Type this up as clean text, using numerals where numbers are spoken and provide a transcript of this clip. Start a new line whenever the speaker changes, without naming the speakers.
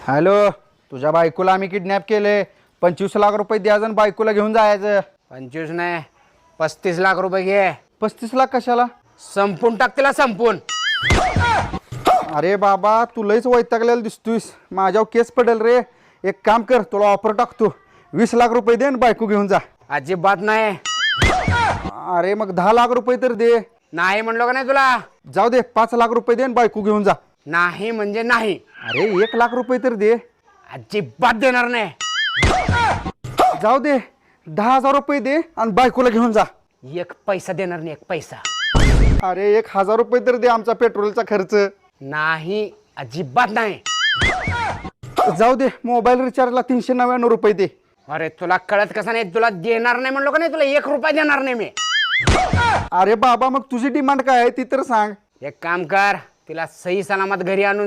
Hello, तुझ्या बायकोला आम्ही किडनॅप केले. 25 लाख रुपये द्यायचं आणि बायकोला घेऊन जायचं.
25 नाही 35 लाख रुपये घे.
35 लाख कशाला?
संपून टाक तिला संपून.
अरे बाबा, तू लईच वैतागलेला दिसतोयस. माझ्यावर केस पडेल रे. एक काम कर, तुला ऑफर टाकतो. 20 लाख रुपये दे आणि बायको घेऊन जा.
अजिबात नाही.
अरे मग 10 लाख रुपये तर दे.
नाही म्हणलो का नाही तुला?
जाऊ दे, 5 लाख रुपये दे आणि बायको घेऊन जा.
नाही म्हणजे नाही.
अरे 1 लाख रुपये तर दे.
अजिबात देणार नाही.
जाऊ दे, 10,000 रुपये दे आणि बायकोला घेऊन जा.
एक पैसा देणार नाही, एक पैसा.
अरे 1,000 रुपये तर दे, आमचा पेट्रोलचा खर्च.
नाही, अजिबात नाही.
जाऊ दे, मोबाईल रिचार्जला 399 रुपये दे.
अरे तुला कळत कसं नाही? तुला देणार नाही म्हणलो का नाही? तुला 1 रुपया देणार नाही मी.
अरे बाबा, मग तुझी डिमांड काय आहे ती तर सांग.
एक काम कर, तिला सही सलामत घरी आणून